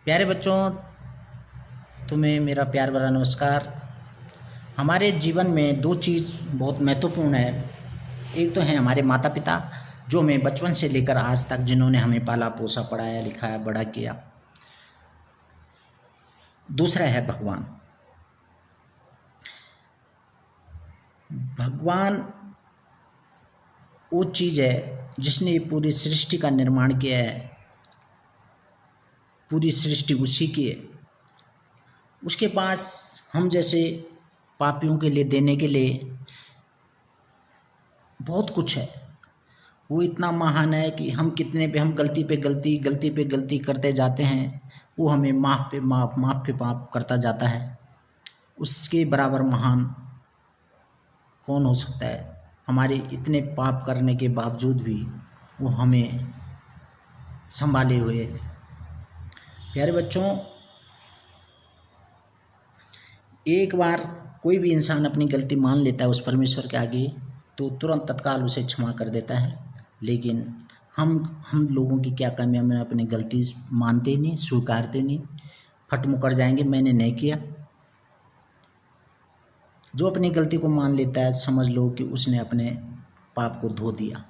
प्यारे बच्चों, तुम्हें मेरा प्यार भरा नमस्कार। हमारे जीवन में दो चीज़ बहुत महत्वपूर्ण है। एक तो है हमारे माता पिता, जो हमें बचपन से लेकर आज तक जिन्होंने हमें पाला पोसा, पढ़ाया, लिखाया, बड़ा किया। दूसरा है भगवान। भगवान वो चीज़ है जिसने ये पूरी सृष्टि का निर्माण किया है। पूरी सृष्टि उसी की है। उसके पास हम जैसे पापियों के लिए देने के लिए बहुत कुछ है। वो इतना महान है कि हम कितने पे हम गलती पे गलती करते जाते हैं, वो हमें माफ़ पे माफ़ करता जाता है। उसके बराबर महान कौन हो सकता है? हमारे इतने पाप करने के बावजूद भी वो हमें संभाले हुए। प्यारे बच्चों, एक बार कोई भी इंसान अपनी गलती मान लेता है उस परमेश्वर के आगे, तो तुरंत तत्काल उसे क्षमा कर देता है। लेकिन हम लोगों की क्या कमी है? हमें अपनी गलती मानते नहीं, स्वीकारते नहीं, फट मुकर जाएंगे, मैंने नहीं किया। जो अपनी गलती को मान लेता है, समझ लो कि उसने अपने पाप को धो दिया।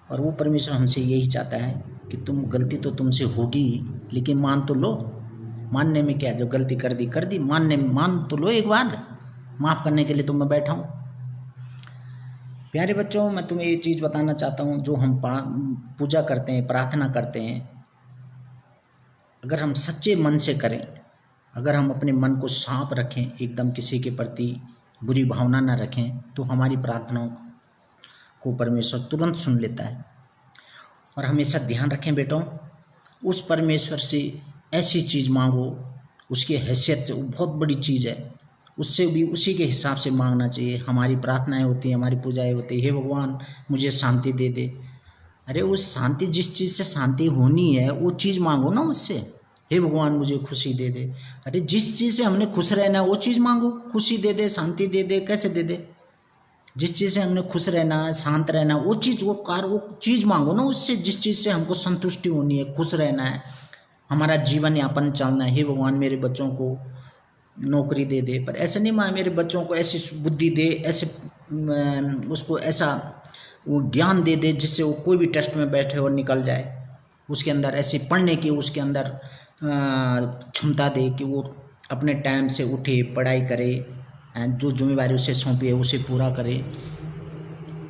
और वो परमेश्वर हमसे यही चाहता है कि तुम गलती तो तुमसे होगी, लेकिन मान तो लो। मानने में क्या है? जब गलती कर दी, मान तो लो एक बार। माफ़ करने के लिए तो मैं बैठा हूँ। प्यारे बच्चों, मैं तुम्हें ये चीज़ बताना चाहता हूँ, जो हम पूजा करते हैं, प्रार्थना करते हैं, अगर हम सच्चे मन से करें, अगर हम अपने मन को साफ रखें, एकदम किसी के प्रति बुरी भावना ना रखें, तो हमारी प्रार्थनाओं को परमेश्वर तुरंत सुन लेता है। और हमेशा ध्यान रखें बेटों, उस परमेश्वर से ऐसी चीज़ मांगो, उसकी हैसियत से, वो बहुत बड़ी चीज़ है, उससे भी उसी के हिसाब से मांगना चाहिए। हमारी प्रार्थनाएं होती हैं, हमारी पूजाएं होती हैं, हे भगवान मुझे शांति दे दे। अरे उस शांति, जिस चीज़ से शांति होनी है वो चीज़ मांगो ना उससे। हे भगवान मुझे खुशी दे दे। अरे जिस चीज़ से हमने खुश रहना है वो चीज़ मांगो। खुशी दे दे, शांति दे दे, कैसे दे दे? जिस चीज़ से हमने खुश रहना है, शांत रहना है, वो चीज़, वो चीज़ मांगो ना उससे। जिस चीज़ से हमको संतुष्टि होनी है, खुश रहना है, हमारा जीवन यापन चलना है। हे भगवान मेरे बच्चों को नौकरी दे दे, पर ऐसा नहीं मांग, मेरे बच्चों को ऐसी बुद्धि दे, ऐसे उसको ऐसा वो ज्ञान दे दे जिससे वो कोई भी टेस्ट में बैठे और निकल जाए। उसके अंदर ऐसी पढ़ने की, उसके अंदर क्षमता दे कि वो अपने टाइम से उठे, पढ़ाई करे, जो जिम्मेवारी उसे सौंपी है उसे पूरा करे।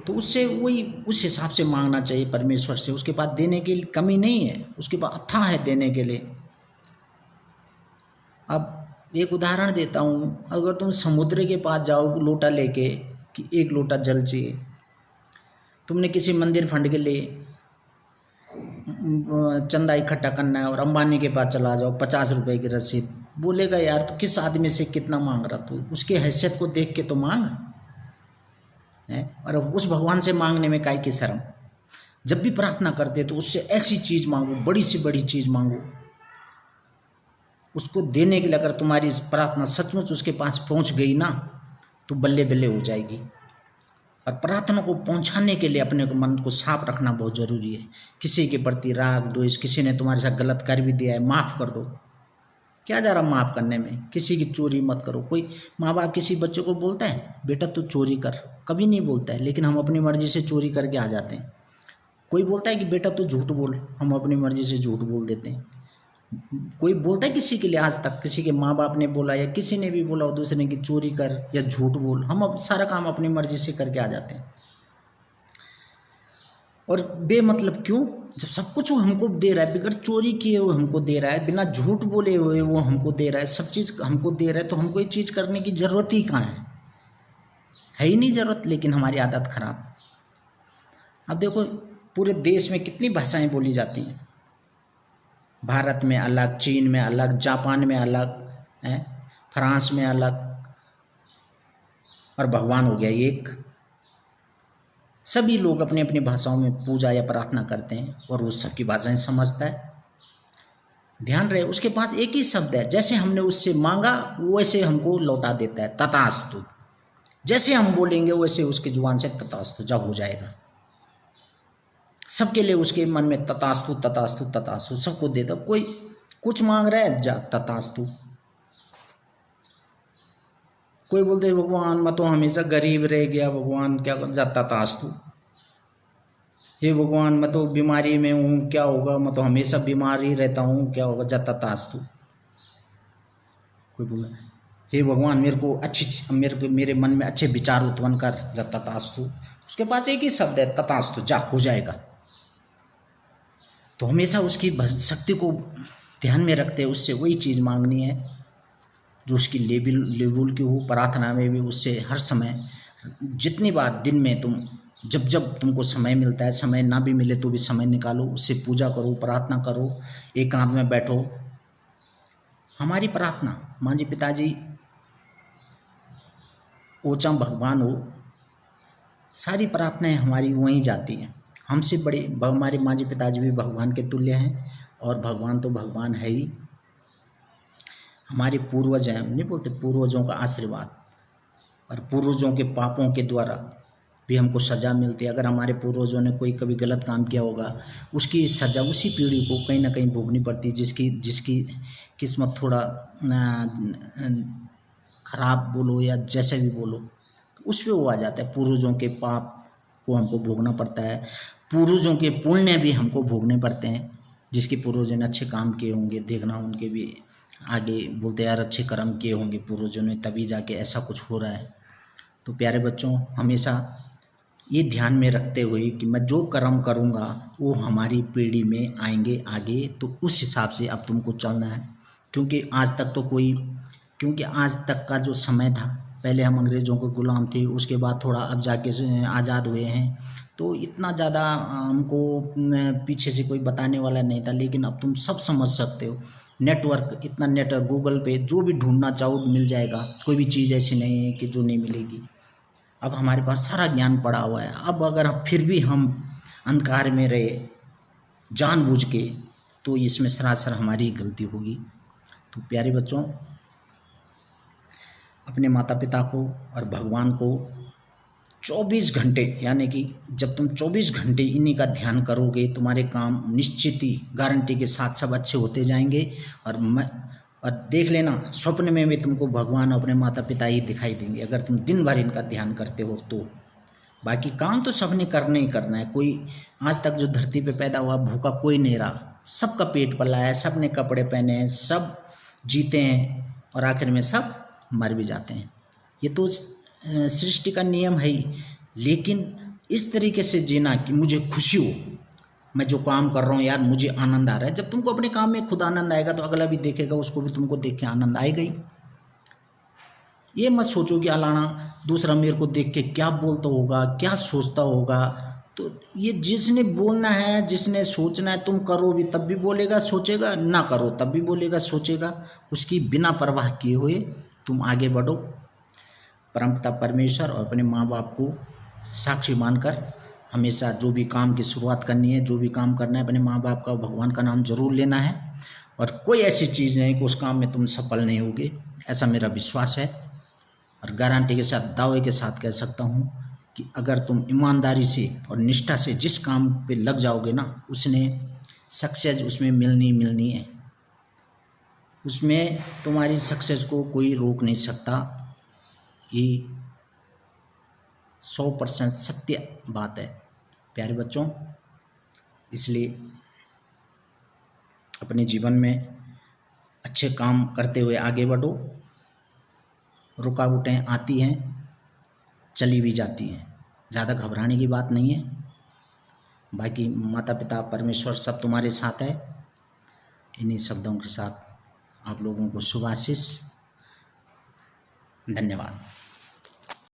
तो उससे वही उस हिसाब से मांगना चाहिए परमेश्वर से। उसके पास देने की कमी नहीं है, उसके पास अथाह है देने के लिए। अब एक उदाहरण देता हूँ, अगर तुम समुद्र के पास जाओ लोटा लेके कि एक लोटा जल चाहिए, तुमने किसी मंदिर फंड के लिए चंदा इकट्ठा करना है और अंबानी के पास चला जाओ, 50 रुपए की रसीद, बोलेगा यार तो किस आदमी से कितना मांग रहा, तू उसकी हैसियत को देख के तो मांग है। और उस भगवान से मांगने में काहे की शर्म? जब भी प्रार्थना करते तो उससे ऐसी चीज़ मांगो, बड़ी से बड़ी चीज़ मांगो। उसको देने के लिए अगर तुम्हारी प्रार्थना सचमुच उसके पास पहुंच गई ना, तो बल्ले बल्ले हो जाएगी। और प्रार्थना को पहुंचाने के लिए अपने मन को साफ रखना बहुत ज़रूरी है। किसी के प्रति राग द्वेष, किसी ने तुम्हारे साथ गलत कर भी दिया है, माफ़ कर दो। क्या जा रहा माफ़ करने में? किसी की चोरी मत करो। कोई माँ बाप किसी बच्चे को बोलता है बेटा तू चोरी कर? कभी नहीं बोलता है, लेकिन हम अपनी मर्ज़ी से चोरी करके आ जाते हैं। कोई बोलता है कि बेटा तू झूठ बोल, हम अपनी मर्ज़ी से झूठ बोल देते हैं। कोई बोलता है किसी के लिए? आज तक किसी के माँ बाप ने बोला या किसी ने भी बोला हो दूसरे की चोरी कर या झूठ बोल? हम अब सारा काम अपनी मर्जी से करके आ जाते हैं। और बेमतलब क्यों? जब सब कुछ वो हमको दे रहा है, बगैर चोरी किए वो हमको दे रहा है, बिना झूठ बोले हुए वो हमको दे रहा है, सब चीज़ हमको दे रहा है, तो हमको ये चीज़ करने की ज़रूरत ही कहाँ है ही नहीं ज़रूरत। लेकिन हमारी आदत खराब। अब देखो पूरे देश में कितनी भाषाएं बोली जाती हैं। भारत में अलग, चीन में अलग, जापान में अलग है, फ्रांस में अलग, और भगवान हो गया एक। सभी लोग अपनी अपनी भाषाओं में पूजा या प्रार्थना करते हैं और वो सबकी भाषाएं समझता है। ध्यान रहे उसके पास एक ही शब्द है, जैसे हमने उससे मांगा वैसे हमको लौटा देता है, तथास्तु। जैसे हम बोलेंगे वैसे उसकी जुबान से तथास्तु जब हो जाएगा। सबके लिए उसके मन में तथास्तु तथास्तु तथास्तु सबको देता। कोई कुछ मांग रहा है, जा तथास्तु। कोई बोलते हैं भगवान मैं तो हमेशा गरीब रह गया, भगवान क्या कर, जा तथास्तु। हे भगवान मैं तो बीमारी में हूँ, क्या होगा, मैं तो हमेशा बीमार ही रहता हूँ, क्या होगा, जा तथास्तु। कोई बोला हे भगवान मेरे मन में अच्छे विचार उत्पन्न कर, जा तथास्तु। उसके पास एक ही शब्द है, तथास्तु, जा हो जाएगा। तो हमेशा उसकी शक्ति को ध्यान में रखते उससे वही चीज़ मांगनी है जो उसकी लेवल की हो। प्रार्थना में भी उससे हर समय, जितनी बार दिन में तुम जब जब तुमको समय मिलता है, समय ना भी मिले तो भी समय निकालो, उससे पूजा करो, प्रार्थना करो, एकांत में बैठो। हमारी प्रार्थना माँ जी पिताजी ओचा भगवान हो, सारी प्रार्थनाएं हमारी वहीं जाती हैं। हमसे बड़े हमारे माँ जी पिताजी भी भगवान के तुल्य हैं, और भगवान तो भगवान है ही। हमारे पूर्वज हैं, नहीं बोलते पूर्वजों का आशीर्वाद, और पूर्वजों के पापों के द्वारा भी हमको सज़ा मिलती है। अगर हमारे पूर्वजों ने कोई कभी गलत काम किया होगा, उसकी सज़ा उसी पीढ़ी को कहीं ना कहीं भोगनी पड़ती है। जिसकी किस्मत थोड़ा ख़राब बोलो या जैसे भी बोलो, उस पर वो आ जाता है। पूर्वजों के पाप को हमको भोगना पड़ता है, पूर्वजों के पुण्य भी हमको भोगने पड़ते हैं। जिसके पूर्वजों ने अच्छे काम किए होंगे, देखना उनके भी आगे बोलते यार अच्छे कर्म किए होंगे पूर्वजों ने, तभी जाके ऐसा कुछ हो रहा है। तो प्यारे बच्चों, हमेशा ये ध्यान में रखते हुए कि मैं जो कर्म करूँगा वो हमारी पीढ़ी में आएंगे आगे, तो उस हिसाब से अब तुमको चलना है। क्योंकि आज तक का जो समय था, पहले हम अंग्रेज़ों के गुलाम थे, उसके बाद थोड़ा अब जाके आज़ाद हुए हैं, तो इतना ज़्यादा हमको पीछे से कोई बताने वाला नहीं था। लेकिन अब तुम सब समझ सकते हो, इतना नेटवर्क, गूगल पे जो भी ढूंढना चाहो मिल जाएगा। कोई भी चीज़ ऐसी नहीं है कि जो नहीं मिलेगी। अब हमारे पास सारा ज्ञान पड़ा हुआ है। अब अगर फिर भी हम अंधकार में रहे जानबूझ के, तो इसमें सरासर हमारी गलती होगी। तो प्यारे बच्चों, अपने माता पिता को और भगवान को 24 घंटे, यानी कि जब तुम 24 घंटे इन्हीं का ध्यान करोगे, तुम्हारे काम निश्चित ही गारंटी के साथ सब अच्छे होते जाएंगे। और देख लेना, स्वप्न में भी तुमको भगवान अपने माता पिता ही दिखाई देंगे, अगर तुम दिन भर इनका ध्यान करते हो तो। बाकी काम तो सबने करना ही करना है। कोई आज तक जो धरती पे पैदा हुआ भूखा कोई नहीं रहा, सबका पेट पला है, सब ने कपड़े पहने हैं, सब जीते हैं, और आखिर में सब मर भी जाते हैं। ये तो सृष्टि का नियम है ही। लेकिन इस तरीके से जीना कि मुझे खुशी हो, मैं जो काम कर रहा हूँ यार मुझे आनंद आ रहा है। जब तुमको अपने काम में खुद आनंद आएगा तो अगला भी देखेगा, उसको भी तुमको देख के आनंद आएगा ही। ये मत सोचो कि अलाना दूसरा मेरे को देख के क्या बोलता होगा, क्या सोचता होगा। तो ये जिसने बोलना है, जिसने सोचना है, तुम करो भी तब भी बोलेगा सोचेगा, ना करो तब भी बोलेगा सोचेगा। उसकी बिना परवाह किए हुए तुम आगे बढ़ो। परमपिता परमेश्वर और अपने माँ बाप को साक्षी मानकर हमेशा जो भी काम की शुरुआत करनी है, जो भी काम करना है, अपने माँ बाप का, भगवान का नाम जरूर लेना है। और कोई ऐसी चीज़ नहीं कि उस काम में तुम सफल नहीं होगे, ऐसा मेरा विश्वास है। और गारंटी के साथ, दावे के साथ कह सकता हूँ कि अगर तुम ईमानदारी से और निष्ठा से जिस काम पे लग जाओगे ना, उसने सक्सेस उसमें मिलनी है। उसमें तुम्हारी सक्सेस को कोई रोक नहीं सकता। ये 100% सत्य बात है प्यारे बच्चों। इसलिए अपने जीवन में अच्छे काम करते हुए आगे बढ़ो। रुकावटें आती हैं, चली भी जाती हैं, ज़्यादा घबराने की बात नहीं है। बाकी माता पिता परमेश्वर सब तुम्हारे साथ है। इन्हीं शब्दों के साथ आप लोगों को शुभ आशीष। धन्यवाद।